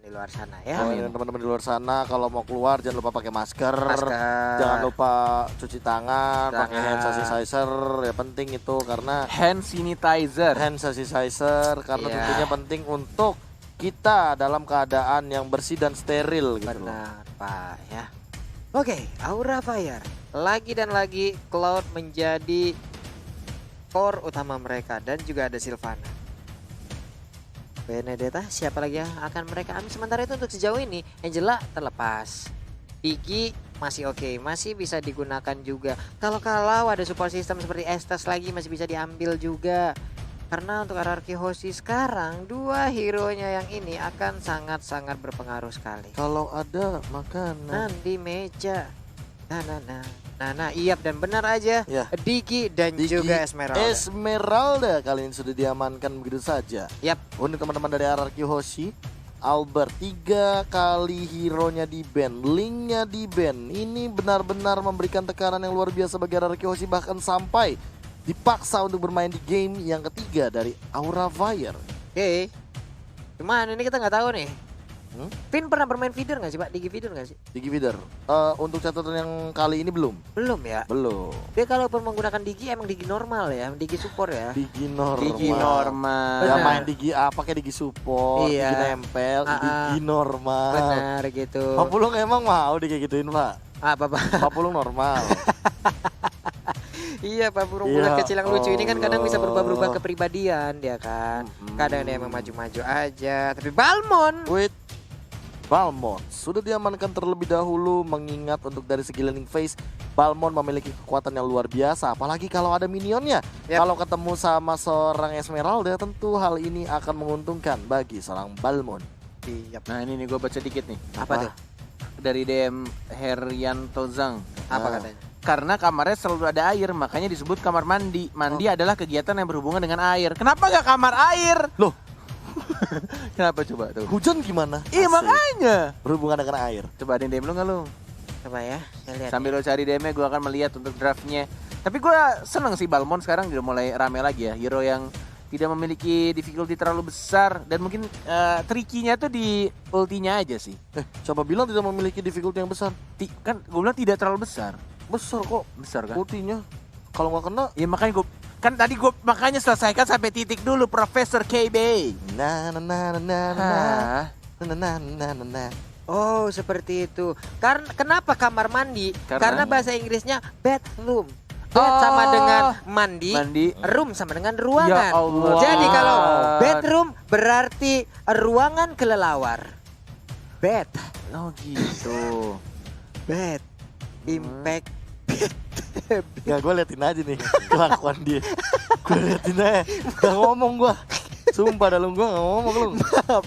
di luar sana ya. Amin. Teman-teman di luar sana kalau mau keluar jangan lupa pakai masker. Jangan lupa cuci tangan, pakai hand sanitizer ya penting itu karena hand sanitizer karena tentunya penting untuk kita dalam keadaan yang bersih dan steril gitu. Benar Pak ya. Oke, Aura Fire lagi dan lagi Cloud menjadi core utama mereka dan juga ada Sylvana. Benedetta siapa lagi yang akan mereka ambil sementara itu untuk sejauh ini Angela terlepas. Piggy masih oke, masih bisa digunakan juga. Kalau ada support system seperti Estes lagi masih bisa diambil juga. Karena untuk RRQ Hoshi sekarang dua hero-nya yang ini akan sangat-sangat berpengaruh sekali. Kalau ada makanan di meja. Nah, iya dan benar aja ya. Digi dan juga Esmeralda kali ini sudah diamankan begitu saja. Yap. Untuk teman-teman dari RRQ Hoshi, Albert 3 kali hero-nya di ban, Link-nya di ban. Ini benar-benar memberikan tekanan yang luar biasa bagi RRQ Hoshi bahkan sampai dipaksa untuk bermain di game yang ketiga dari Aura Fire. Oke. Cuman ini kita nggak tahu nih. Vin pernah bermain feeder nggak sih Pak? Digi feeder nggak sih? Digi feeder. Untuk catatan yang kali ini belum. Belum ya? Belum. Dia kalau menggunakan Digi emang Digi normal ya, Digi support ya. Digi normal. Digi normal. Ya main Digi pakai Digi support, Digi nempel, Digi normal. Benar gitu. Pak Pulung emang mau kayak gituin Pak? Apa Pak? Pak Pulung normal. Iya Pak Burung bulat kecil yang lucu ini kan kadang bisa berubah-berubah kepribadian dia kan. Kadang dia emang maju-maju aja. Tapi Balmond sudah diamankan terlebih dahulu mengingat untuk dari segi laning phase Balmond memiliki kekuatan yang luar biasa apalagi kalau ada minionnya. Kalau ketemu sama seorang Esmeralda tentu hal ini akan menguntungkan bagi seorang Balmond. Nah ini nih gue baca dikit nih. Apa tuh? Dari DM Herianto Zhang. Apa katanya? Karena kamarnya selalu ada air makanya disebut kamar mandi. Mandi adalah kegiatan yang berhubungan dengan air. Kenapa gak kamar air? Loh? Kenapa coba tuh? Hujan gimana? Iya makanya berhubungan dengan air. Coba ada DM lu gak lu? Coba ya, saya lihat. Sambil lo cari DM-nya gue akan melihat untuk draftnya. Tapi gue seneng sih Balmond sekarang udah mulai rame lagi ya. Hero yang tidak memiliki difficulty terlalu besar. Dan mungkin tricky-nya tuh di ultinya aja sih. Coba bilang tidak memiliki difficulty yang besar. Kan gue bilang tidak terlalu besar. Besar kok. Besar kan? Ultinya kalau nggak kena. Ya makanya gue kan tadi gue makanya selesaikan sampai titik dulu Profesor KB. Oh seperti itu. Kenapa kamar mandi? Karena bahasa Inggrisnya bathroom. Bed sama dengan mandi, room sama dengan ruangan. Ya Allah. Jadi kalau bedroom berarti ruangan kelelawar. Bed. Oh gitu. Bed. Impact. Gak, gue liatin aja nih kelakuan dia. Gue liatin aja. Gak ngomong gue. Sumpah dalam gue gak ngomong lu. Maaf.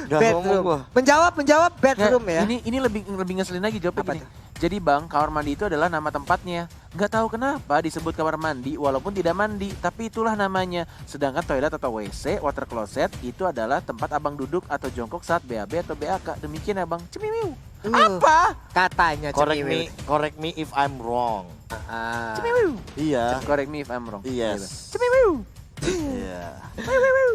Gak ngomong gue. Menjawab bedroom ya. Ini lebih ngeselin lagi jawabnya gini. Jadi bang, kamar mandi itu adalah nama tempatnya. Gak tahu kenapa disebut kamar mandi walaupun tidak mandi, tapi itulah namanya. Sedangkan toilet atau WC, water closet itu adalah tempat abang duduk atau jongkok saat BAB atau BAK. Demikian ya bang. Cemimiu. Apa? Katanya Correct me if I'm wrong. Cemimiu. Iya. Correct me if I'm wrong. Yes. Cemimiu. Iya.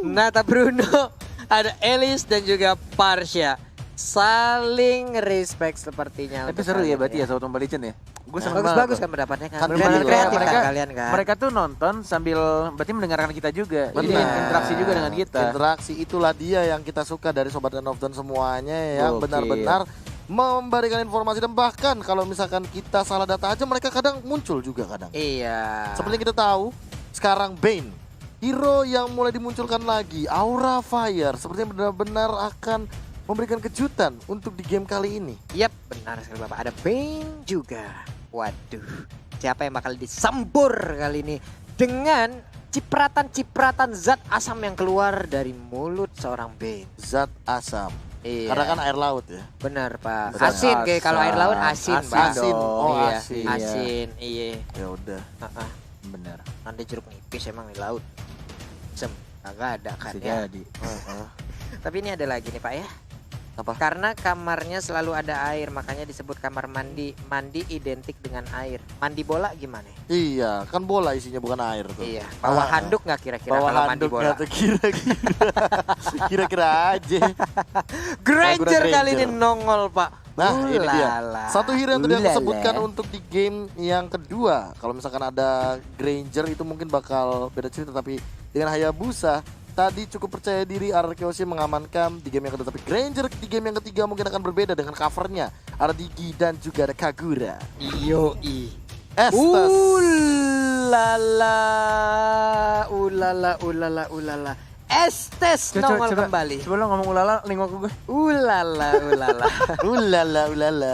Nata Bruno, ada Elis dan juga Parsha. Saling respect sepertinya. Tapi seru ya berarti ya Sobat Mobile Legends ya. Gue seneng bagus kan pendapatnya kan. Benar kreatif mereka, kalian kan. Mereka tuh nonton sambil berarti mendengarkan kita juga. Jadi interaksi juga dengan kita. Interaksi itulah dia yang kita suka dari Sobat dan Often semuanya yang benar-benar memberikan informasi dan bahkan kalau misalkan kita salah data aja mereka kadang muncul juga kadang. Iya. Seperti yang kita tahu sekarang Bane, hero yang mulai dimunculkan lagi, Aura Fire sepertinya benar-benar akan memberikan kejutan untuk di game kali ini. Yap, benar sekali Bapak. Ada Bane juga. Waduh, siapa yang bakal disembur kali ini dengan cipratan-cipratan zat asam yang keluar dari mulut seorang Bane. Zat asam. Iya. Karena kan air laut ya. Benar Pak. Zat Asin kayak kalau air laut asin. Asin. Oh iya. asin. Asin, iya. Ya udah. Bener. Nanti jeruk nipis emang di laut. Agak ada kan ya. Tapi ini ada lagi nih Pak ya. Apa? Karena kamarnya selalu ada air, makanya disebut kamar mandi. Mandi identik dengan air. Mandi bola gimana? Iya, kan bola isinya bukan air tuh. Iya. Bawa handuk nggak kira-kira Bawa kalau mandi handuk bola? nggak tuh kira-kira. Kira-kira aja. Granger Granger. kali ini nongol, Pak. Nah, ini dia. Ulala. Satu hero yang tadi aku Ulala. sebutkan untuk di game yang kedua. Kalau misalkan ada Granger itu mungkin bakal beda cerita, tapi dengan Hayabusa tadi cukup percaya diri RRQ mengamankan di game yang kedua. Tapi Granger di game yang ketiga mungkin akan berbeda dengan covernya. Ada Digi dan juga ada Kagura. Yoi. Estes. Ulala. Estes nongol kembali. Coba lo ngomong ulala, nengok gue. Ulala. Ulala.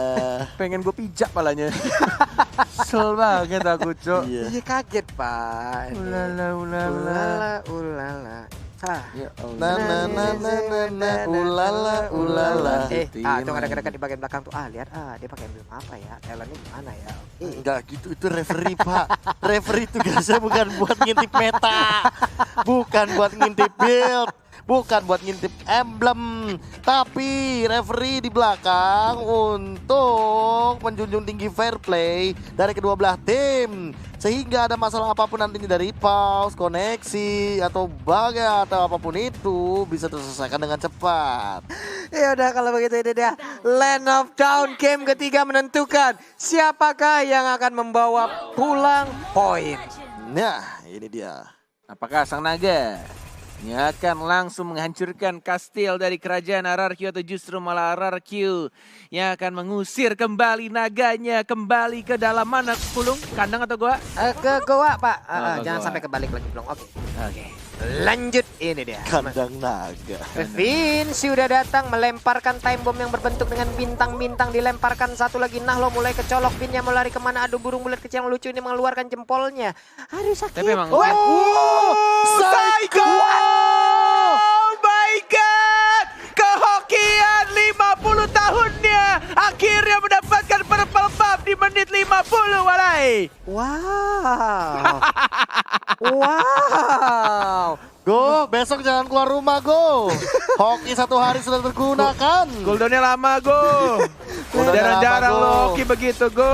Pengen gue pijak palanya. Kesel banget aku, Cok. Iya. Iya kaget, Pak. Ulala. Hah. Ya Na Allah. ulala. Tuh kadang-kadang di bagian belakang tuh, lihat dia pakai emblem apa ya? Talentnya gimana ya? Oke. Enggak gitu, itu referee Pak. Referee tugasnya bukan buat ngintip meta, bukan buat ngintip build, bukan buat ngintip emblem, tapi referee di belakang untuk menjunjung tinggi fair play dari kedua belah tim. Sehingga ada masalah apapun nantinya dari pause, koneksi, atau bug atau apapun itu bisa terselesaikan dengan cepat. Ya udah kalau begitu ini dia Land of Dawn game ketiga menentukan siapakah yang akan membawa pulang poin. Nah, ini dia. Apakah sang naga ini akan langsung menghancurkan kastil dari kerajaan RRQ atau justru malah RRQ yang akan mengusir kembali naganya kembali ke dalam mana, Pulung? Kandang atau goa? Ke goa, Pak. Oh, Jangan goa. sampai kebalik lagi belum. Oke. Oke. Lanjut ini dia. Kandang naga. Vince sudah datang melemparkan time bomb yang berbentuk dengan bintang-bintang, dilemparkan satu lagi. Nahlo mulai kecolok, Vinnya mau lari kemana? Aduh, burung bulat kecil yang lucu ini mengeluarkan jempolnya. Aduh sakit. Tapi emang Psycho! Oh my god! Kehokian 50 tahunnya akhirnya mendapatkan purple buff di menit 50, walai. Wow. Wow. Go, besok jangan keluar rumah, go. Hoki satu hari sudah tergunakan. Cooldownnya lama, go. Jarang-jarang lama, lo Go. hoki begitu, go.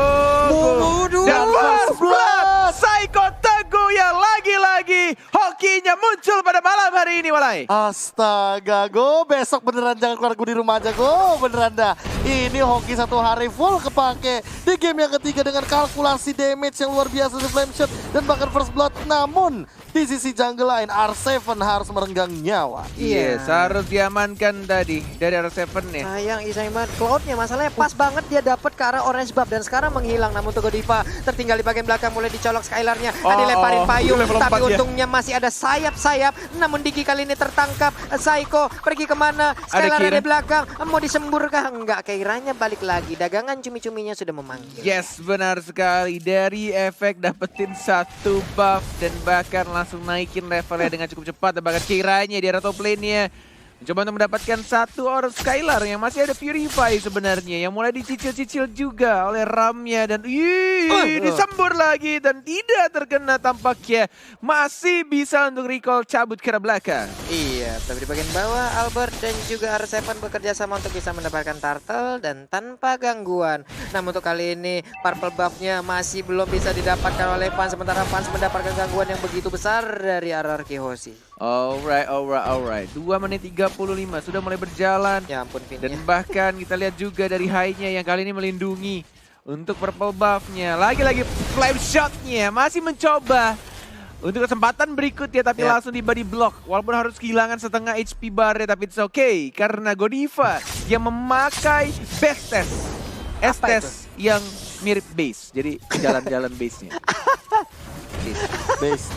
Waduh. Dan First First Blood, Blood. Psycho Teguh yang lagi-lagi hokinya muncul pada malam hari ini, walai. Astaga, go. Besok beneran jangan keluar gue di rumah aja, go. Beneran dah. Ini hoki satu hari full kepake di game yang ketiga dengan kalkulasi damage yang luar biasa di flame shot dan bahkan first blood. Namun di sisi jungle lain R7 harus merenggang nyawa. Yes, harus diamankan tadi dari R7 nih. Sayang Isaiman, Cloud-nya masalahnya pas banget dia dapat ke arah orange buff dan sekarang menghilang. Namun Togo Diva tertinggal di bagian belakang, mulai dicolok Skylar-nya. Dilemparin payung, level tapi 4 ya. untungnya masih ada sayap-sayap. Namun Digi kali ini tertangkap. Psycho pergi kemana? Skylar Kira. ada di belakang. Mau disemburkah? Enggak, Keiranya balik lagi. Dagangan cumi-cuminya sudah memanggil. Yes, benar sekali. Dari efek dapetin satu buff dan bahkan langsung naikin levelnya dengan cukup cepat. Dan bahkan kiranya di top lane-nya mencoba untuk mendapatkan satu orang Skylar yang masih ada Purify sebenarnya. Yang mulai dicicil-cicil juga oleh Ramnya. Dan disembur lagi dan tidak terkena tampaknya. Masih bisa untuk recall cabut ke arah belakang. Iya, tapi di bagian bawah Albert dan juga R7 bekerja sama untuk bisa mendapatkan turtle dan tanpa gangguan. Namun untuk kali ini purple buff-nya masih belum bisa didapatkan oleh Fans, sementara Fans mendapatkan gangguan yang begitu besar dari RRQ Hoshi. Alright. 2 menit 35 sudah mulai berjalan. Ya ampun Vin. Dan bahkan kita lihat juga dari high-nya yang kali ini melindungi untuk purple buff-nya. Lagi-lagi flame shot-nya masih mencoba untuk kesempatan berikutnya, tapi langsung di body block. Walaupun harus kehilangan setengah HP bar-nya, tapi it's okay. Karena Godiva yang memakai base test. S-test yang mirip base. Jadi jalan-jalan base-nya. Best.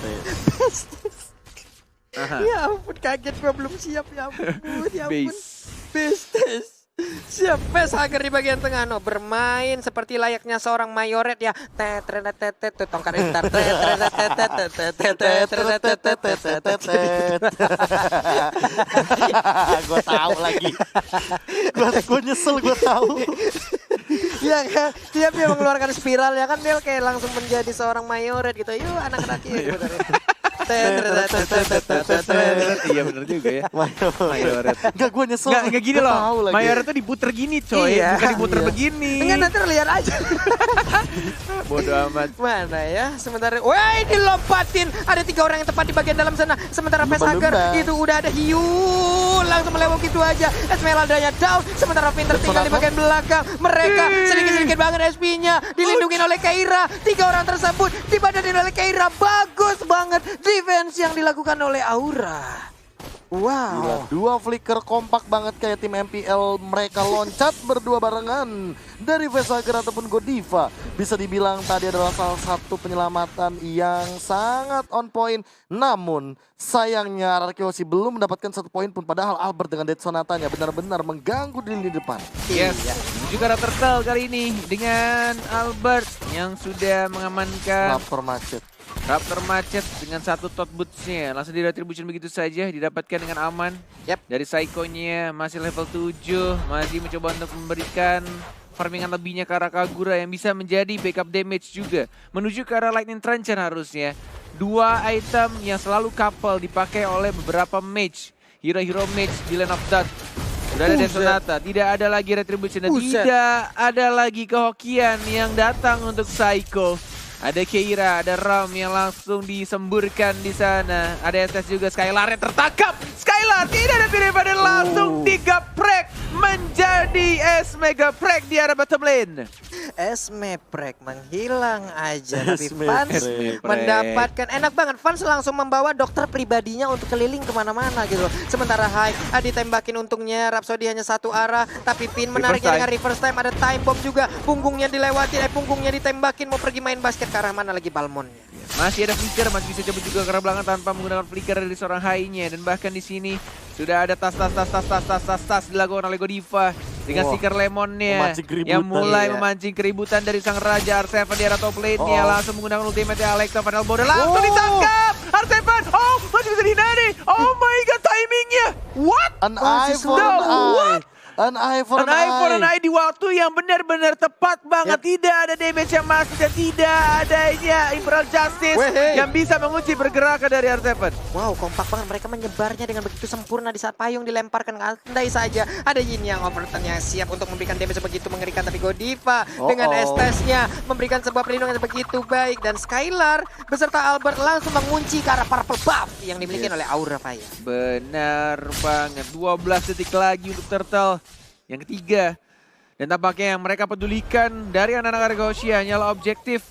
Aha. Ya ampun, kaget gua belum siap, ya ampun. Ya ampun. Base. Bisnis. Siap, Pes Hager di bagian tengah, no, bermain seperti layaknya seorang mayoret ya. Tongkat entar. Gue tahu lagi. Gue nyesel, gue tahu. Ya kan, tiap dia mengeluarkan spiral ya kan, dia kayak langsung menjadi seorang mayoret gitu. Yuk anak-anak gitu. Iya bener juga ya. Mayoret. Enggak, gue nyesel. Enggak gini Gua loh. tahu lagi. Mayoret tuh diputer gini coy, Iya. bukan diputer Iya. begini. Enggak, nanti lihat aja. Bodoh amat. Mana ya? Sementara, wah dilompatin. Ada 3 orang yang tepat di bagian dalam sana. Sementara Facehacker Lumba-lumba. itu udah ada hiu. Langsung melewat gitu aja. Esmeraldanya down. Sementara Pinter tinggal di bagian belakang. Mereka sedikit-sedikit banget SP-nya. Dilindungi oleh Keira. 3 orang tersebut dibadanin oleh Keira. Bagus banget defense yang dilakukan oleh Aura. Gila, Wow. 2 flicker kompak banget kayak tim MPL. Mereka loncat berdua barengan dari Facehacker ataupun Godiva. Bisa dibilang tadi adalah salah satu penyelamatan yang sangat on point. Namun sayangnya RRQ Hoshi belum mendapatkan 1 poin pun. Padahal Albert dengan Dead Sonatanya benar-benar mengganggu di lini depan. Yes, menuju ke arah turtle kali ini dengan Albert yang sudah mengamankan Raptor macet. Raptor macet dengan 1 tot boots-nya. Langsung di retribution begitu saja, didapatkan dengan aman. Yap. Dari Psycho-nya masih level 7, masih mencoba untuk memberikan farmingan lebihnya ke arah Kagura yang bisa menjadi backup damage juga. Menuju ke arah Lightning Trencher harusnya. 2 item yang selalu couple dipakai oleh beberapa mage. Hero-hero mage di Land of Death. Sudah ada Death Sonata, tidak ada lagi retribution dan Buset. tidak ada lagi kehokian yang datang untuk Psycho. Ada Keira, ada Ram yang langsung disemburkan di sana. Ada SS juga, Skylar yang tertangkap. Skylar tidak ada pilihan pada langsung digaprek menjadi S Mega Prek di arah bottom lane. Esmeprek menghilang aja. Tapi Esmeprek. fans mendapatkan, enak banget. Fans langsung membawa dokter pribadinya untuk keliling kemana-mana gitu. Sementara Hai ditembakin untungnya Rhapsody hanya 1 arah. Tapi Pin menariknya time. dengan reverse time. Ada time bomb juga. Punggungnya dilewatin, punggungnya ditembakin. Mau pergi main basket ke arah mana lagi Balmonnya. Masih ada flicker, masih bisa cabut juga ke arah belakang tanpa menggunakan flicker dari seorang Hai-nya. Dan bahkan di sini sudah ada tas dilakukan oleh Godiva dengan Wah, stiker lemonnya memancing keributan. yang mulai Iya. memancing keributan dari sang raja R7 di arah top lane-nya. Oh. Langsung menggunakan ultimate Alexa Final Border, langsung ditangkap R7. Oh, masih bisa dihindari. Oh my god, timingnya what? An eye for No, an eye. what? An eye for an An eye for eye. an eye di waktu yang benar-benar tepat banget. Tidak ada damage yang masuk dan tidak adanya Imperial Justice Weh. yang bisa mengunci pergerakan dari R7. Wow, kompak banget mereka menyebarnya dengan begitu sempurna di saat payung dilemparkan. Andai saja ada Yin yang overturn yang siap untuk memberikan damage begitu mengerikan. Tapi Godiva dengan Estes-nya memberikan sebuah perlindungan yang begitu baik. Dan Skylar beserta Albert langsung mengunci ke arah purple buff yang dimiliki oleh Aura Fire. Benar banget. 12 detik lagi untuk Turtle. Yang ketiga. Dan tampaknya yang mereka pedulikan dari anak-anak RRQ Hoshi hanyalah objektif.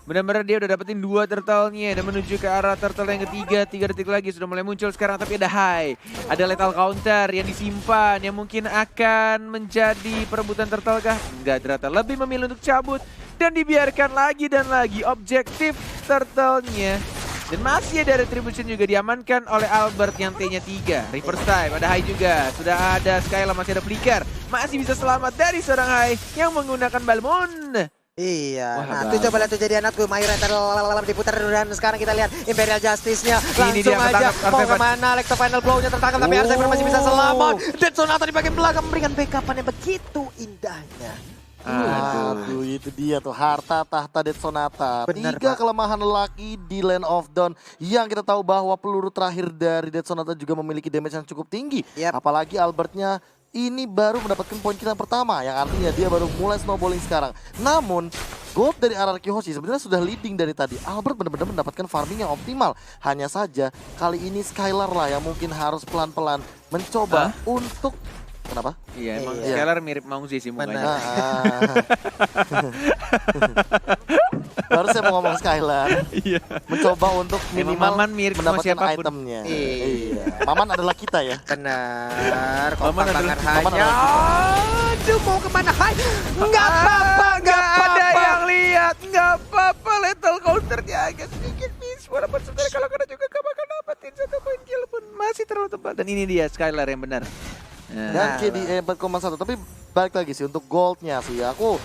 Benar-benar dia udah dapetin 2 turtle-nya dan menuju ke arah turtle yang ketiga. 3 detik lagi sudah mulai muncul sekarang, tapi ada Hai. Ada lethal counter yang disimpan yang mungkin akan menjadi perebutan turtle kah? Enggak, ternyata lebih memilih untuk cabut dan dibiarkan lagi dan lagi objektif turtle-nya. Dan masih ada retribution juga diamankan oleh Albert yang T-nya 3. Reverse time, ada Hai juga. Sudah ada Skylar, masih ada flicker. Masih bisa selamat dari seorang Hai yang menggunakan Balmond. Iya, Wah, nah bagus. tuh coba lihat tuh jadi anakku Mayoritas diputar dan sekarang kita lihat Imperial Justice-nya Ini langsung dia aja ketangkap mau Arseven. kemana. Electro Final Blow-nya tertangkap tapi Arseven masih bisa selamat. Dead Sonata di bagian belakang memberikan backup-an yang begitu indahnya. Aduh, itu dia tuh harta tahta Dead Sonata. Bener, 3 Pak. kelemahan lelaki di Land of Dawn yang kita tahu bahwa peluru terakhir dari Dead Sonata juga memiliki damage yang cukup tinggi. Yap. Apalagi Albertnya ini baru mendapatkan poin kita yang pertama, yang artinya dia baru mulai snowballing sekarang. Namun gold dari RRQ Hoshi sebenarnya sudah leading dari tadi. Albert benar-benar mendapatkan farming yang optimal. Hanya saja kali ini Skylar lah yang mungkin harus pelan-pelan mencoba untuk kenapa? Iya, emang Iya. Skylar mirip Mangzi sih mukanya. Benar. Baru saya mau ngomong Skylar. Iya. Mencoba untuk Emang minimal Maman mirip sama mendapatkan siapapun. itemnya. Iya. Iya. Maman adalah kita ya. Benar, Maman kompak adalah- banget Maman hanya. Aduh, mau kemana Hai? Nggak apa-apa, nggak ada apa-apa. yang lihat, nggak apa-apa. Lethal counternya agak sedikit miss. Walaupun sebenarnya kalau kena juga gak bakal dapetin 1 poin kill pun masih terlalu tepat. Dan ini dia Skylar yang benar. Dan Nah, KDA 4,1. Tapi balik lagi sih untuk goldnya sih. Aku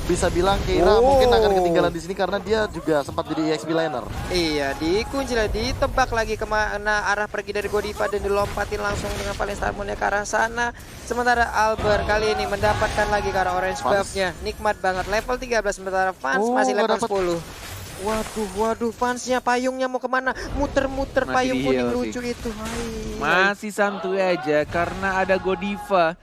bisa bilang Keira mungkin akan ketinggalan di sini karena dia juga sempat jadi EXP laner. Iya, dikunci lagi, ditebak lagi kemana arah pergi dari Godiva dan dilompatin langsung dengan paling Starmonnya ke arah sana. Sementara Albert kali ini mendapatkan lagi ke arah orange Fans. buff-nya. Nikmat banget, level 13 sementara Fans Oh, masih nggak level dapet. 10. Waduh, fansnya payungnya mau kemana? Muter-muter Masih payung di kuning heal sih. lucu itu. Hai. Masih santuy aja karena ada Godiva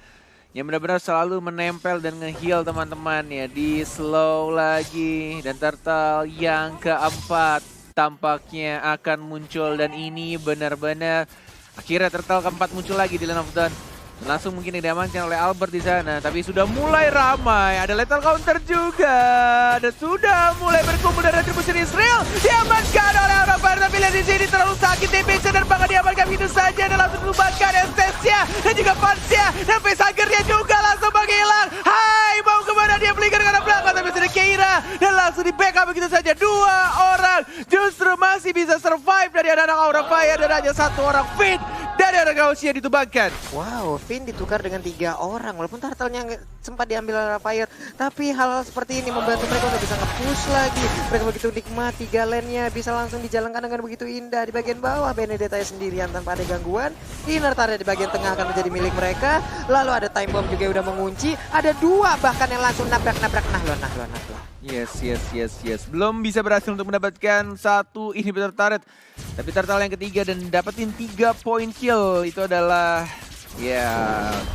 yang benar-benar selalu menempel dan nge-heal teman-teman ya. Di slow lagi dan Turtle yang keempat tampaknya akan muncul dan ini benar-benar akhirnya Turtle keempat muncul lagi di Land of Dawn. Langsung mungkin diamankan oleh Albert di sana, tapi sudah mulai ramai. Ada lethal counter juga dan sudah mulai berkumpul dari retribusi Israel. Diamankan oleh Aura Fire, tapi lihat di sini terlalu sakit DPC dan bakal diamankan begitu saja dan langsung dilupakan Estesia dan juga Fansnya dan Facehagernya juga langsung menghilang. Hai, mau kemana dia flicker ke arah belakang tapi sudah Keira dan langsung di backup begitu saja. 2 orang justru masih bisa survive dari anak Aura Fire dan hanya 1 orang Fit dari anak Gausia ditumbangkan. Wow, Finn ditukar dengan 3 orang. Walaupun turtle-nya nggak sempat diambil oleh Fire, tapi hal seperti ini membantu mereka untuk bisa nge-push lagi. Mereka begitu nikmati galennya, bisa langsung dijalankan dengan begitu indah. Di bagian bawah, Benedetta sendirian tanpa ada gangguan. Inner turret di bagian tengah akan menjadi milik mereka. Lalu ada time bomb juga udah mengunci. Ada 2 bahkan yang langsung nabrak-nabrak. Nahlon. Yes. Belum bisa berhasil untuk mendapatkan 1 inhibitor turret. Tapi turtle yang ketiga dan dapetin 3 point kill. Itu adalah ya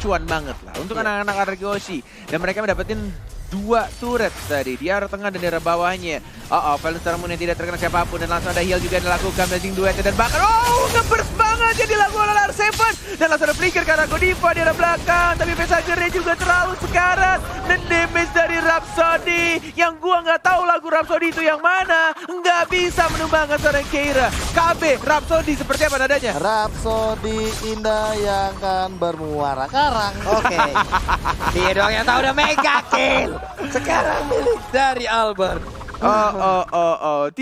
cuan banget lah untuk anak-anak Argoshi. Dan mereka mendapetin 2 turret tadi di arah tengah dan di arah bawahnya. Valence Moon yang tidak terkena siapapun dan langsung ada heal juga yang dilakukan blazing duetnya dan bahkan nge-burst banget yang dilakukan oleh R7 dan langsung ada flicker karena Godiva di arah belakang, tapi Facehagernya juga terlalu sekarat dan damage dari Rhapsody yang gua nggak tahu lagu Rhapsody itu yang mana, nggak bisa menumbangkan seorang Keira. KB Rhapsody seperti apa nadanya? Rhapsody indah yang kan bermuara karang. Oke. Dia doang yang tahu udah mega kill. Sekarang milik dari Albert. 3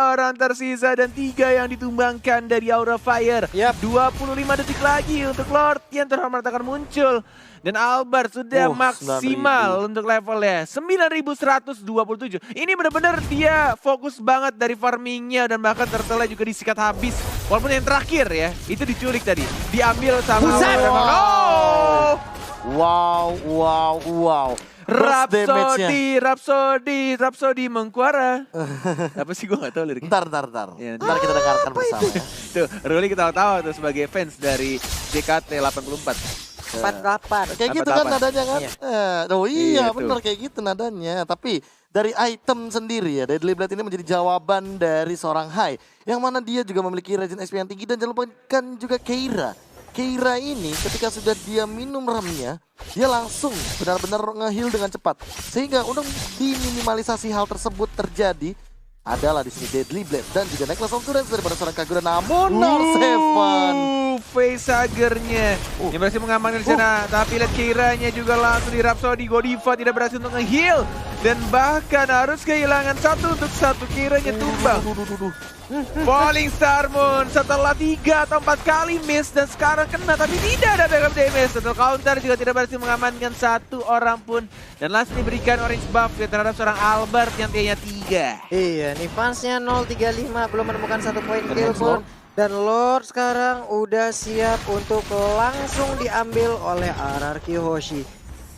orang tersisa dan 3 yang ditumbangkan dari Aura Fire. Yap. 25 detik lagi untuk Lord yang terhormat akan muncul. Dan Albert sudah maksimal untuk levelnya 9127. Ini benar-benar dia fokus banget dari farmingnya dan bahkan turtle juga disikat habis. Walaupun yang terakhir ya, itu diculik tadi. Diambil sama Wow. Rhapsody mengkuara. Apa sih gue gak tahu liriknya. Ntar. Ya, Ntar kita dengarkan bersama ya. Tuh, Ruli ketawa-tawa tuh sebagai fans dari JKT 84. 48. Kayak gitu kan 48. nadanya kan? Iya. Iya, Bener kayak gitu nadanya. Tapi dari item sendiri ya, Deadly Blade ini menjadi jawaban dari seorang Hai. Yang mana dia juga memiliki regen SP yang tinggi dan jangan lupakan juga Keira. Keira ini ketika sudah dia minum remnya, dia langsung benar-benar nge-heal dengan cepat. Sehingga untuk diminimalisasi hal tersebut terjadi, adalah di sini Deadly Blade dan juga Necklace of Endurance daripada seorang Kagura, namun Narseven. Facehagernya yang berhasil mengamankan di sana, tapi lihat Keiranya juga langsung di Rhapsody. Godiva tidak berhasil untuk nge-heal dan bahkan harus kehilangan 1 untuk 1. Keiranya tumbang. Falling Star Moon setelah 3 atau 4 kali miss dan sekarang kena tapi tidak ada backup damage. Total counter juga tidak berhasil mengamankan 1 orang pun dan langsung diberikan orange buff terhadap seorang Albert yang T-nya 3. Iya, nih fansnya 035 belum menemukan 1 poin kill pun. Dan Lord sekarang udah siap untuk langsung diambil oleh RRQ Hoshi.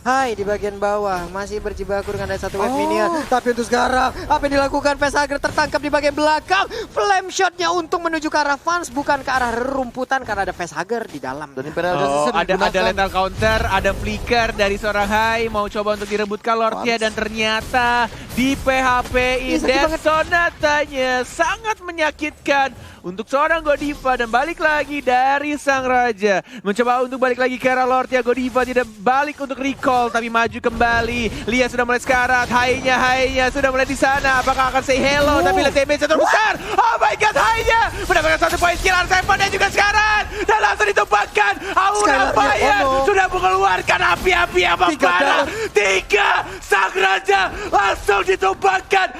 Hai, di bagian bawah masih berjibaku dengan ada 1 wave minion. Tapi untuk sekarang apa yang dilakukan? Facehager tertangkap di bagian belakang. Flame shotnya untung menuju ke arah fans, bukan ke arah rerumputan karena ada Facehager di dalam. Dan Imperial Justice ada lethal counter, ada flicker dari seorang Hai mau coba untuk direbutkan Lordnya dan ternyata di PHP-in dan Sonatanya sangat menyakitkan untuk seorang Godiva dan balik lagi dari sang raja. Mencoba untuk balik lagi ke arah Lord ya, Godiva tidak balik untuk recall tapi maju kembali. Lia sudah mulai sekarat, Hai-nya sudah mulai di sana. Apakah akan say hello? Tapi lihat damage terbesar. Oh my god, Hai-nya mendapatkan 1 poin kill. R7 dan juga sekarat dan langsung ditumbangkan. Aura Fire sudah mengeluarkan api-api yang membara. 3 sang raja langsung ditumbangkan.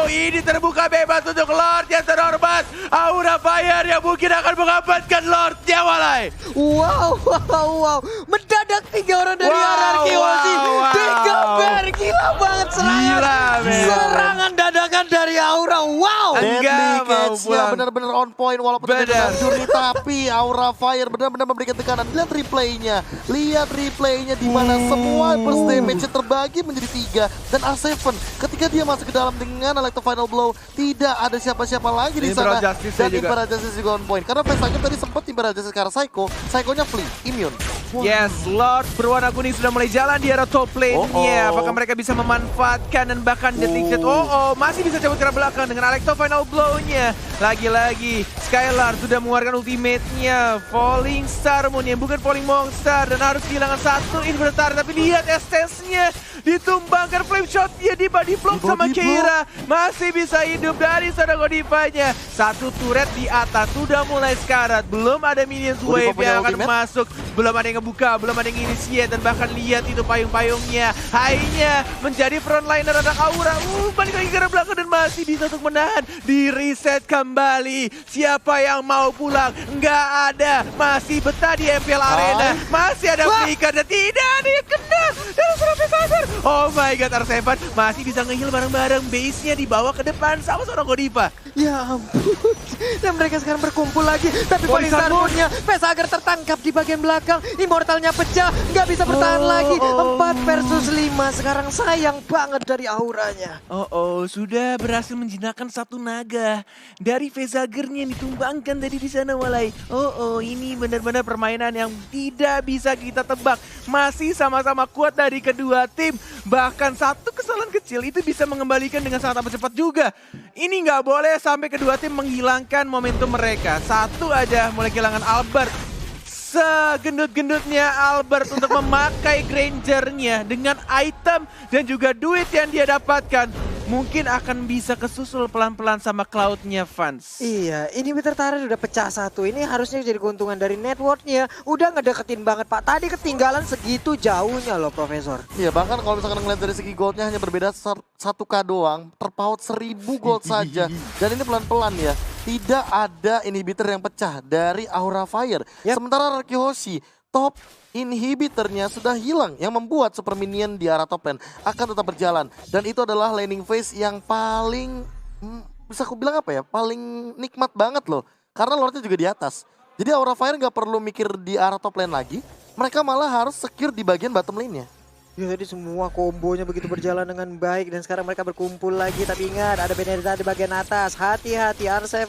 Ini terbuka bebas untuk Lord yang terhormat. Aura Fire yang mungkin akan mengamankan Lordnya Walai. Wow. Mendadak 3 orang dari RRQ Hoshi. 3 bear, gila banget serangan. Serangan dadakan dari Aura, wow. Deadly Enggak mau Catch-nya pulang. benar-benar on point walaupun tidak Benar. Journey, tapi Aura Fire benar-benar memberikan tekanan. Lihat replaynya di mana semua burst damage terbagi menjadi 3 dan R7 ketika dia masuk ke dalam dengan Electro Final Blow tidak ada siapa-siapa lagi di sana. Imperial Justice Dan juga. Imperial Justice juga on point karena Vesagem tadi sempat Imperial Justice ke arah Psycho-nya flee, immune. Yes, Lord berwarna kuning sudah mulai jalan di arah top lane-nya. Oh. Apakah mereka bisa memanfaatkan dan bahkan Deadly Catch? Masih bisa cabut ke arah belakang dengan Electro Final Blow-nya. Lagi-lagi, Skylar sudah mengeluarkan ultimate-nya. Falling Star Moon yang bukan Falling Monster dan harus kehilangan 1 inverter. Tapi lihat SS-nya ditumbangkan flame shot-nya di body block sama Keira. Masih bisa hidup dari sana Godivanya. 1 turret di atas sudah mulai sekarat. Belum ada minions Godiva wave punya yang akan ultimate? masuk. Belum ada yang ngebuka, belum ada yang initiate. Dan bahkan lihat itu payung-payungnya. Hainya menjadi frontliner anak Aura. Balik lagi ke arah belakang dan masih bisa untuk menahan. Di reset kembali. Siapa yang mau pulang? Nggak ada. Masih betah di MPL Arena. Masih ada flicker dan tidak ada yang kena. Dan sampai kasar. Oh my god, R7 masih bisa nge-heal bareng-bareng. Base-nya dibawa ke depan sama seorang Godiva. Ya ampun. Dan mereka sekarang berkumpul lagi. Tapi Falling Star Moon-nya Vesager tertangkap di bagian belakang. Immortalnya pecah, nggak bisa bertahan lagi. 4 versus 5. Sekarang sayang banget dari auranya. Sudah berhasil menjinakkan 1 naga dari Vesagernya yang ditumbangkan tadi di sana Walai. Ini benar-benar permainan yang tidak bisa kita tebak. Masih sama-sama kuat dari kedua tim. Bahkan 1 kesalahan kecil itu bisa mengembalikan dengan sangat amat cepat juga. Ini nggak boleh sampai kedua tim menghilangkan momentum mereka. 1 aja mulai kehilangan Albert. Segendut-gendutnya Albert untuk memakai Granger-nya dengan item dan juga duit yang dia dapatkan. Mungkin akan bisa kesusul pelan-pelan sama Cloud-nya Fans. Iya, ini Bitter udah pecah 1. Ini harusnya jadi keuntungan dari network-nya. Udah ngedeketin banget Pak. Tadi ketinggalan segitu jauhnya loh Profesor. Iya, bahkan kalau misalkan ngeliat dari segi goldnya hanya berbeda 1K doang, terpaut 1000 gold saja. Dan ini pelan-pelan ya, tidak ada inhibitor yang pecah dari Aura Fire. Sementara RRQ Hoshi, top inhibitornya sudah hilang yang membuat super minion di arah top lane akan tetap berjalan. Dan itu adalah laning phase yang paling, bisa aku bilang apa ya, paling nikmat banget loh. Karena Lordnya juga di atas. Jadi Aura Fire nggak perlu mikir di arah top lane lagi, mereka malah harus secure di bagian bottom lane-nya. Ya tadi semua kombonya begitu berjalan dengan baik dan sekarang mereka berkumpul lagi. Tapi ingat ada Benedetta di bagian atas. Hati-hati, R7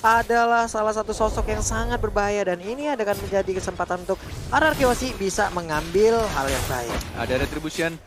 adalah salah satu sosok yang sangat berbahaya dan ini akan menjadi kesempatan untuk RRQ Hoshi bisa mengambil hal yang baik. Ada retribution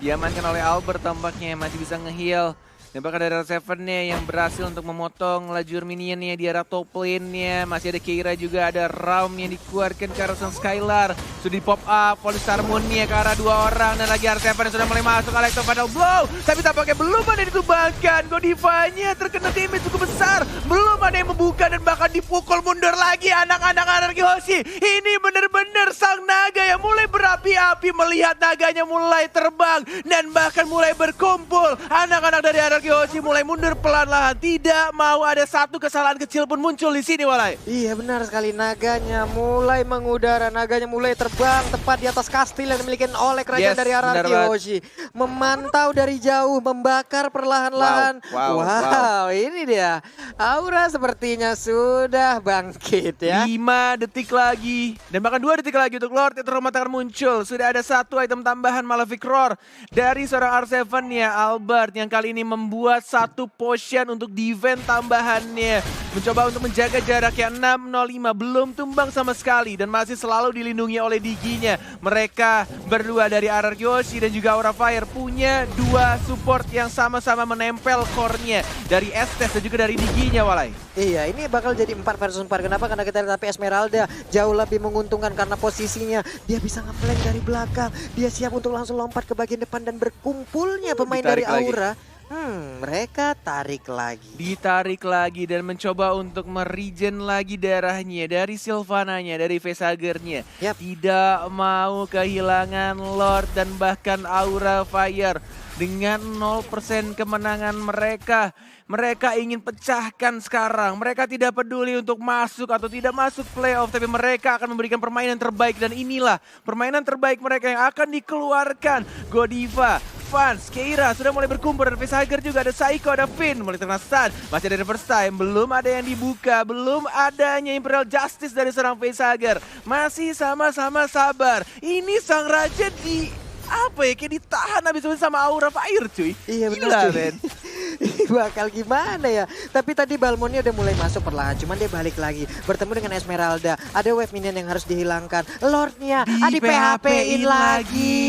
diamankan oleh Albert tampaknya masih bisa nge-heal. Dan bahkan ada R7-nya yang berhasil untuk memotong lajur minionnya di arah top lane-nya. Masih ada Keira juga, ada Raum yang dikeluarkan ke arah sang Skylar. Sudah di pop up, Falling Star Moon-nya ke arah 2 orang. Dan lagi R7 yang sudah mulai masuk Electro Final Blow. Tapi tampaknya belum ada yang ditumbangkan. Godivanya terkena damage cukup besar. Belum ada yang membuka dan bahkan dipukul mundur lagi anak-anak RRQ Hoshi. Ini benar-benar sang naga yang mulai berapi-api melihat naganya mulai terbang. Dan bahkan mulai berkumpul. Anak-anak dari RRQ Hoshi mulai mundur pelan-lahan. Tidak mau ada 1 kesalahan kecil pun muncul di sini Walai. Iya benar sekali, naganya mulai mengudara, naganya mulai terbang tepat di atas kastil yang dimiliki oleh kerajaan dari RRQ Hoshi. Memantau dari jauh, membakar perlahan-lahan. Wow, ini dia. Aura sepertinya sudah bangkit ya. 5 detik lagi. Dan bahkan 2 detik lagi untuk Lord itu akan muncul. Sudah ada 1 item tambahan Malefic Roar dari seorang R7-nya Albert yang kali ini membuat 1 potion untuk defense tambahannya. Mencoba untuk menjaga jaraknya 605, belum tumbang sama sekali dan masih selalu dilindungi oleh Diginya. Mereka berdua dari RRQ Hoshi dan juga Aura Fire punya 2 support yang sama-sama menempel core-nya dari Estes dan juga dari Diginya Walai. Iya, ini bakal jadi 4 versus 4. Kenapa? Karena kita lihat tapi Esmeralda jauh lebih menguntungkan karena posisinya dia bisa nge-flank dari belakang. Dia siap untuk langsung lompat ke bagian depan dan berkumpulnya pemain dari Aura. Mereka tarik lagi. Ditarik lagi dan mencoba untuk meregen lagi darahnya dari Sylvananya, dari Facehagernya. Yap. Tidak mau kehilangan Lord dan bahkan Aura Fire. Dengan 0% kemenangan mereka. Mereka ingin pecahkan sekarang. Mereka tidak peduli untuk masuk atau tidak masuk playoff. Tapi mereka akan memberikan permainan terbaik. Dan inilah permainan terbaik mereka yang akan dikeluarkan. Godiva, Fans, Keira sudah mulai berkumpul. Dan Facehager juga, ada Saiko, ada Finn. Mulai terkena stun. Masih ada reverse time. Belum ada yang dibuka. Belum adanya Imperial Justice dari seorang Facehager. Masih sama-sama sabar. Ini sang raja kayak ditahan habis itu sama Aura Fire cuy. Iya benar Gila, cuy. men. Bakal gimana ya? Tapi tadi Balmonnya udah mulai masuk perlahan. Cuman dia balik lagi. Bertemu dengan Esmeralda. Ada wave minion yang harus dihilangkan. Lordnya di PHP-in lagi.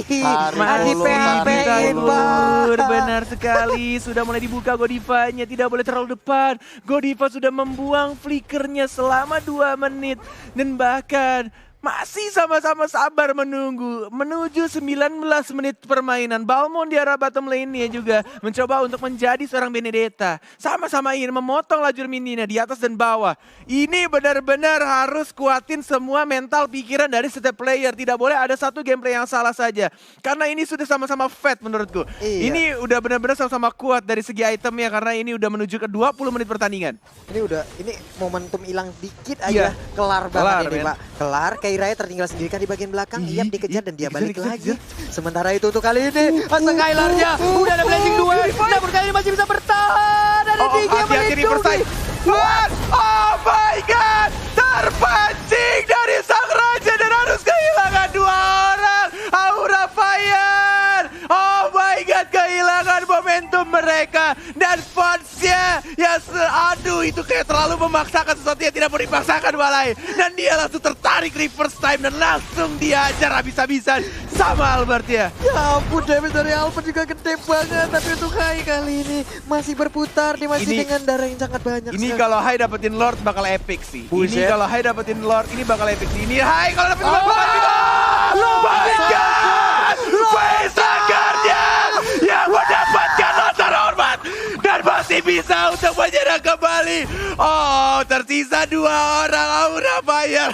Di PHP-in bang. Benar sekali. Sudah mulai dibuka Godivanya. Tidak boleh terlalu depan. Godiva sudah membuang flickernya selama 2 menit. Dan bahkan masih sama-sama sabar menunggu. Menuju 19 menit permainan. Balmond di arah bottom lane-nya juga mencoba untuk menjadi seorang Benedetta. Sama-sama ingin memotong lajur mininya di atas dan bawah. Ini benar-benar harus kuatin semua mental pikiran dari setiap player. Tidak boleh ada satu gameplay yang salah saja. Karena ini sudah sama-sama fat menurutku. Iya. Ini udah benar-benar sama-sama kuat dari segi itemnya. Karena ini udah menuju ke 20 menit pertandingan. Ini momentum hilang dikit aja. Iya. Kelar banget ini men. Pak. Kelar. Keiranya tertinggal sendiri kan di bagian belakang. Iya dikejar dan dia balik dikejar, lagi. Sementara itu untuk kali ini Skylarnya udah ada blazing duel. Namun kali ini masih bisa bertahan. Ada Digi yang hati-hati reverse time. melindungi. What? Oh my god! Terpancing dari sang raja dan harus kehilangan 2 orang. Aura Fire. Oh my god, kehilangan momentum mereka. Dan Fonsnya ya aduh itu kayak terlalu memaksakan sesuatu yang tidak mau dipaksakan balai. Dan dia langsung tertarik reverse time dan langsung diajar habis-habisan sama Albert ya. Ya ampun, damage dari Albert juga gede banget. Tapi untuk Hai kali ini masih berputar. Dia masih Ini- dengan darah yang sangat banyak. Ini sekali. kalau Hai dapetin Lord bakal epic sih. Buset. Ini kalau Hai dapetin Lord ini bakal epic sih. Ini Hai kalau dapetin Lord bakal epic. Lord My God! Facehagernya yang mendapatkan Lord terhormat dan masih bisa untuk menyerang kembali. Oh, tersisa 2 orang Aura Fire.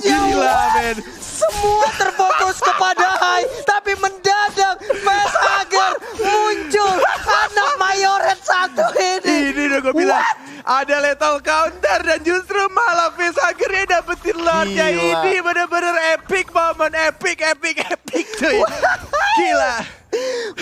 Gila, men. Semua terfokus kepada Hai, tapi mendadak Facehager muncul anak Mayoret satu ini. Ini udah gue bilang ada lethal counter dan justru malah Facehager yang dapetin Lordnya. Gila. Ini bener-bener epic momen, epic cuy. Gila.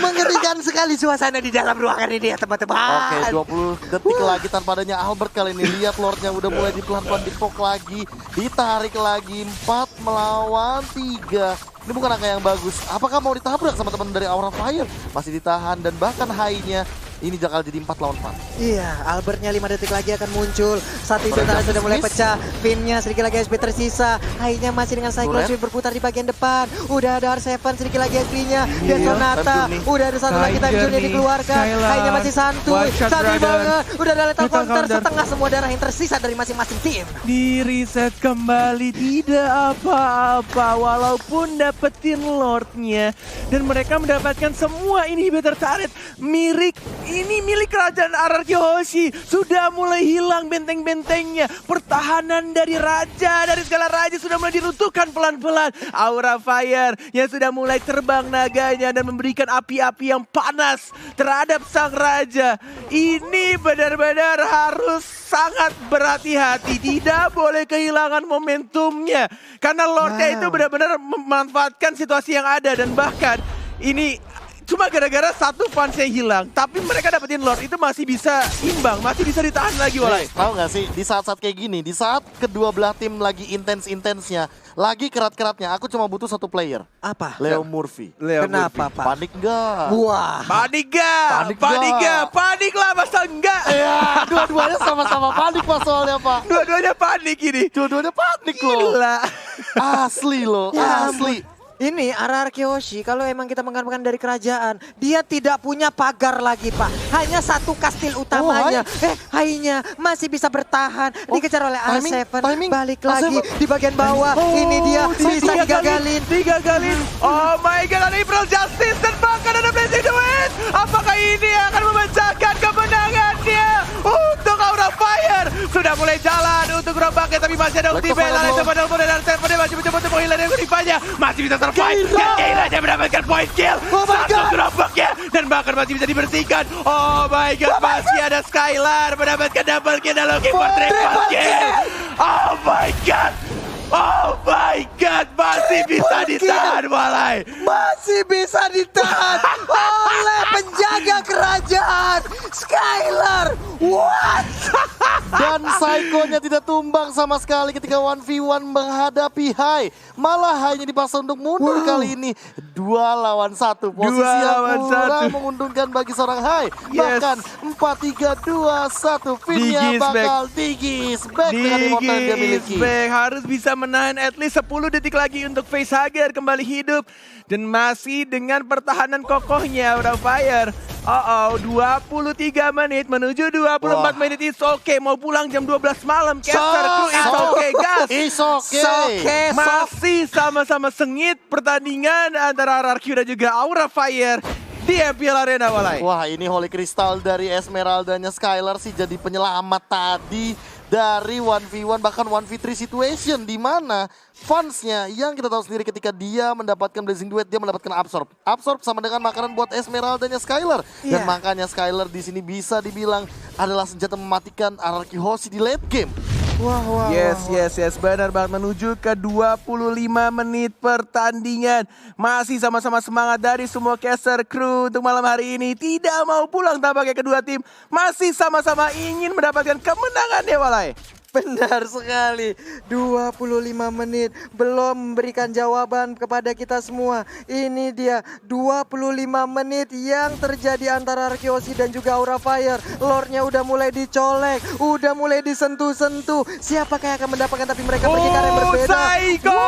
Mengerikan sekali suasana di dalam ruangan ini ya teman-teman. Oke, 20 detik lagi tanpa adanya Albert kali ini. Lihat Lordnya udah mulai pelan-pelan dipok lagi. Ditarik lagi, 4 melawan 3. Ini bukan angka yang bagus. Apakah mau ditabrak sama teman dari Aura Fire? Masih ditahan dan bahkan high-nya ini bakal jadi 4 lawan 4. Iya, Albertnya 5 detik lagi akan muncul. Saat itu Udah tanah sudah mulai miss. pecah. Pinnya sedikit lagi SP tersisa. Hai-nya masih dengan Cyclone Turret. Sweep berputar di bagian depan. Udah ada R7 sedikit lagi SP-nya. Dan Iya, Sonata. time zone nih. Udah ada satu lagi time zone yang nih, dikeluarkan. Skylar. Hai-nya masih santuy. White Shot Santuy Brother. banget. Udah ada lethal Lethal counter. counter. Setengah semua darah yang tersisa dari masing-masing tim. Di reset kembali tidak apa-apa walaupun dapetin Lordnya dan mereka mendapatkan semua inhibitor turret milik kerajaan Ararki Hoshi. Sudah mulai hilang benteng-bentengnya. Pertahanan dari dari segala raja sudah mulai diruntuhkan pelan-pelan. Aura Fire yang sudah mulai terbang naganya dan memberikan api-api yang panas terhadap sang raja. Ini benar-benar harus sangat berhati-hati. Tidak boleh kehilangan momentumnya. Karena Lordnya itu benar-benar memanfaatkan situasi yang ada. Dan bahkan ini cuma gara-gara satu fansnya hilang. Tapi mereka dapetin Lord itu masih bisa imbang. Masih bisa ditahan lagi Walai. Tahu nggak sih, di saat-saat kayak gini, di saat kedua belah tim lagi intens-intensnya, lagi kerat-keratnya, aku cuma butuh satu player. Apa? Leo Murphy. Kenapa, Pak? Panik nggak? Wah. Panik gak? Panik gak? Panik lah masa enggak? Ya, dua-duanya sama-sama panik Pak soalnya Pak. Dua-duanya panik ini. Dua-duanya panik loh. Gila. Asli loh, Ya asli. Ini RRQ Hoshi kalau emang kita mengharapkan dari kerajaan, dia tidak punya pagar lagi Pak. Hanya satu kastil utamanya. Hainya masih bisa bertahan. Dikejar oleh R7. Balik lagi di bagian bawah. Ini dia bisa digagalin. Digagalin. Oh my god, ada April Justice dan bahkan ada Blazing Duet. Apakah ini akan memecahkan kemenangannya untuk Aura Fire? Sudah mulai jalan untuk rombaknya tapi masih ada ultimate. Ada Sepadal Mode dan R7 masih mencoba untuk menghilang dari rivanya. Masih bisa survive. Dan Keira mendapatkan point kill. Satu gerobaknya dan bahkan masih bisa dibersihkan. Oh my god, masih ada Skylar mendapatkan double kill dan looking for triple kill. Oh my god. Oh my god, masih bisa ditahan Walai. Masih bisa ditahan oleh penjaga kerajaan Skylar. What? Dan Psycho-nya tidak tumbang sama sekali ketika 1v1 menghadapi Hai. Malah Hai-nya dipaksa untuk mundur kali ini. 2 lawan 1. Posisi yang kurang menguntungkan bagi seorang Hai. Bahkan 4-3-2-1. Finnya bakal Digis back dengan immortal yang dia miliki. Harus bisa menahan at least 10 detik lagi untuk Facehugger kembali hidup. Dan masih dengan pertahanan kokohnya Aura Fire. 23 menit menuju 24 menit. It's okay, mau pulang jam 12 malam. Caster Crew, it's okay guys. It's okay. Masih sama-sama sengit pertandingan antara RRQ dan juga Aura Fire di MPL Arena Walai. Wah, ini Holy Crystal dari Esmeraldanya Skylar sih jadi penyelamat tadi dari 1v1 bahkan 1v3 situation di mana fansnya yang kita tahu sendiri ketika dia mendapatkan Blazing Duet dia mendapatkan absorb. Absorb sama dengan makanan buat Esmeraldanya Skylar. Dan makanya Skylar di sini bisa dibilang adalah senjata mematikan RRQ Hoshi di late game. Yes, benar banget, menuju ke 25 menit pertandingan. Masih sama-sama semangat dari semua caster crew untuk malam hari ini. Tidak mau pulang tampaknya kedua tim. Masih sama-sama ingin mendapatkan kemenangan ya Walai. Benar sekali, 25 menit belum memberikan jawaban kepada kita semua. Ini dia 25 menit yang terjadi antara RRQ dan juga Aura Fire. Lore-nya udah mulai dicolek, udah mulai disentuh-sentuh. Siapakah yang akan mendapatkan, tapi mereka pergi ke arah yang berbeda. Psycho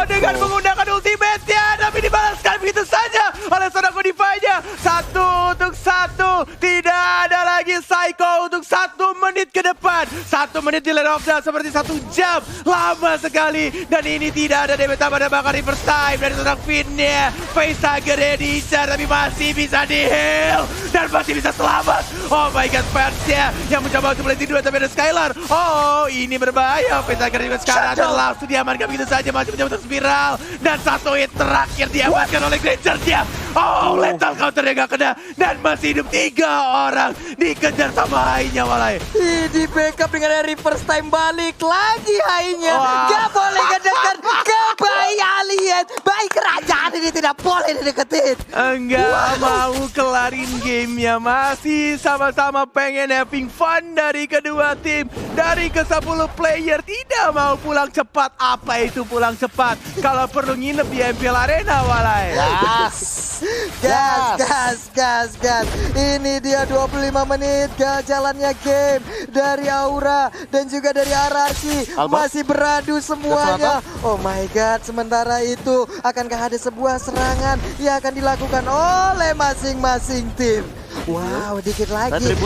dengan menggunakan ultimate-nya, tapi dibalaskan begitu saja oleh seorang Kodify-nya. 1 untuk 1, tidak ada lagi Psycho untuk 1 menit ke depan. 1 menit di Lerofda seperti 1 jam, lama sekali. Dan ini tidak ada damage tambah dan bahkan reverse time dari seorang Finn-nya. Facehugger diincar tapi masih bisa di-heal dan masih bisa selamat. Oh my god, fansnya yang mencoba untuk Blazing Duet tapi ada Skylar. Oh, ini berbahaya. Facehugger juga sekarang dan langsung diamankan begitu saja, masih mencoba untuk spiral. Dan 1 hit terakhir diamankan oleh Granger-nya. Oh, lethal counter-nya gak kena. Dan masih hidup 3 orang, dikejar sama Hai-nya Walai. Di backup dengan reverse time, balik lagi Hai-nya. Gak boleh kedekat ke bayi alien. Bayi kerajaan ini tidak boleh dideketin. Enggak mau kelarin gamenya. Masih sama-sama pengen having fun dari kedua tim. Dari ke-10 player tidak mau pulang cepat. Apa itu pulang cepat? Kalau perlu nginep di MPL Arena Walai. Gas. Ini dia 25 menit jalannya game dari Aura dan juga dari RRQ. Masih beradu semuanya. Oh my god, sementara itu akankah ada sebuah serangan yang akan dilakukan oleh masing-masing tim? Wow, dikit lagi. Dan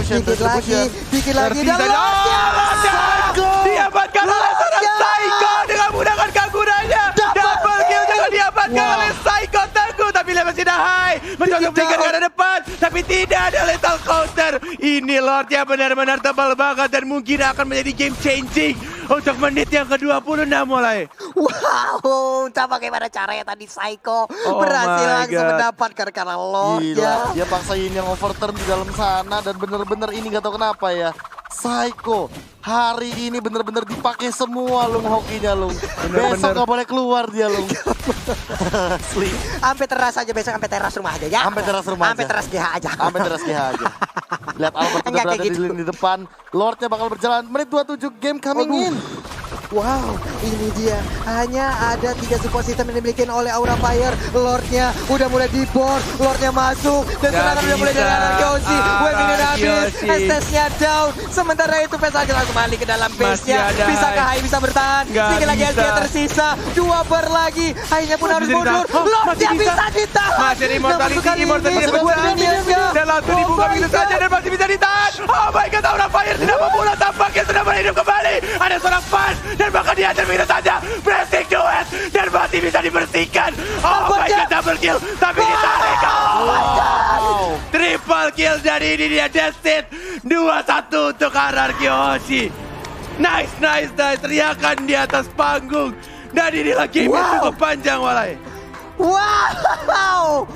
diamankan oleh seorang Psycho dengan menggunakan Kaguranya. Double kill juga diamankan oleh Psycho Teguh. Tapi masih ada Hai mencoba berikan ke arah depan, tapi tidak ada lethal counter. Ini Lord-nya benar-benar tebal banget dan mungkin akan menjadi game changing untuk menit yang ke-26 mulai. Wow, entah bagaimana caranya tadi Psycho berhasil langsung mendapatkan karena Lord-nya. Dia paksain yang overturn di dalam sana dan bener-bener ini gak tahu kenapa ya. Psycho hari ini bener-bener dipakai semua Lung hokinya Lung. Besok gak boleh keluar dia Lung. Asli. Sampai teras aja besok, sampai teras rumah aja ya. Sampai teras rumah sampai aja. teras GH aja. Sampai teras GH aja. Lihat Albert udah berada di lini depan. Lordnya bakal berjalan. Menit 27 game coming in. Wow, ini dia. Hanya ada 3 support system yang dimiliki oleh Aura Fire. Lordnya udah mulai di board, Lordnya masuk dan serangan udah mulai dari Arkeosi. Wave ini udah habis, SS-nya down. Sementara itu Vesage langsung balik ke dalam base-nya. Bisakah Hai bisa bertahan? Sedikit lagi SG tersisa. 2 bar lagi. Hai-nya pun harus mundur. Lordnya bisa ditahan. Masih ada immortality dan langsung dibuka begitu saja dan masih bisa ditahan. Oh my god, Aura Fire tidak membunuh, tampaknya sudah berhidup kembali. Ada seorang fan dan bahkan dihajar begitu saja. Blessing duet dan masih bisa dibersihkan. Oh my god, double kill tapi ditarik. Oh my god, triple kill dari ini dia Destin. 2-1 untuk Ararki Hoshi. Nice. Teriakan di atas panggung. Dan inilah game yang cukup panjang, Walai. Wow,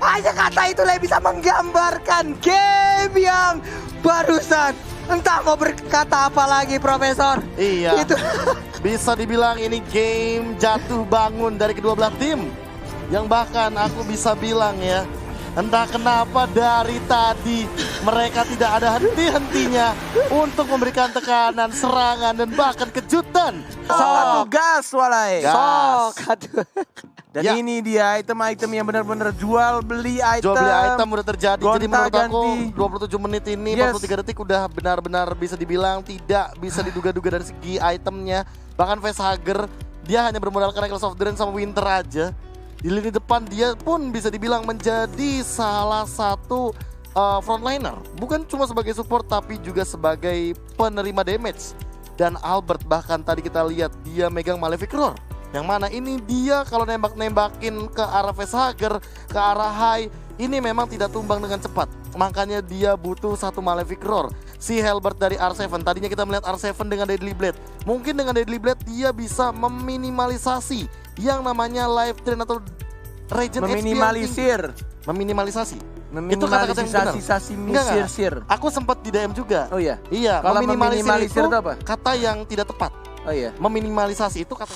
hanya kata itulah yang bisa menggambarkan game yang barusan. Entah mau berkata apa lagi, Profesor. Iya. Itu bisa dibilang ini game jatuh bangun dari kedua belah tim. Yang bahkan aku bisa bilang ya, entah kenapa dari tadi mereka tidak ada henti-hentinya untuk memberikan tekanan, serangan, dan bahkan kejutan. Satu gas, Walai. Dan Ya. ini dia item-item yang benar-benar jual beli item. Jual beli item udah terjadi. Jadi menurut aku 27 menit ini, 43 detik udah benar-benar bisa dibilang tidak bisa diduga-duga dari segi itemnya. Bahkan Facehugger dia hanya bermodalkan Reckless of the Rain sama Winter aja. Di lini depan dia pun bisa dibilang menjadi salah satu frontliner. Bukan cuma sebagai support tapi juga sebagai penerima damage. Dan Albert bahkan tadi kita lihat dia megang Malefic Roar. Yang mana ini dia kalau nembak-nembakin ke arah Facehugger, ke arah Hai, ini memang tidak tumbang dengan cepat. Makanya dia butuh satu Malefic Roar. Si Halberd dari R7, tadinya kita melihat R7 dengan Deadly Blade. Mungkin dengan Deadly Blade dia bisa meminimalisasi yang namanya life drain atau regen Meminimalisir. Meminimalisasi. Itu kata-kata yang benar. Meminimalisir. Aku sempat di DM juga. Oh iya. Iya, Kalau meminimalisir meminimalisir itu itu apa? kata yang tidak tepat. Oh iya. Meminimalisasi itu kata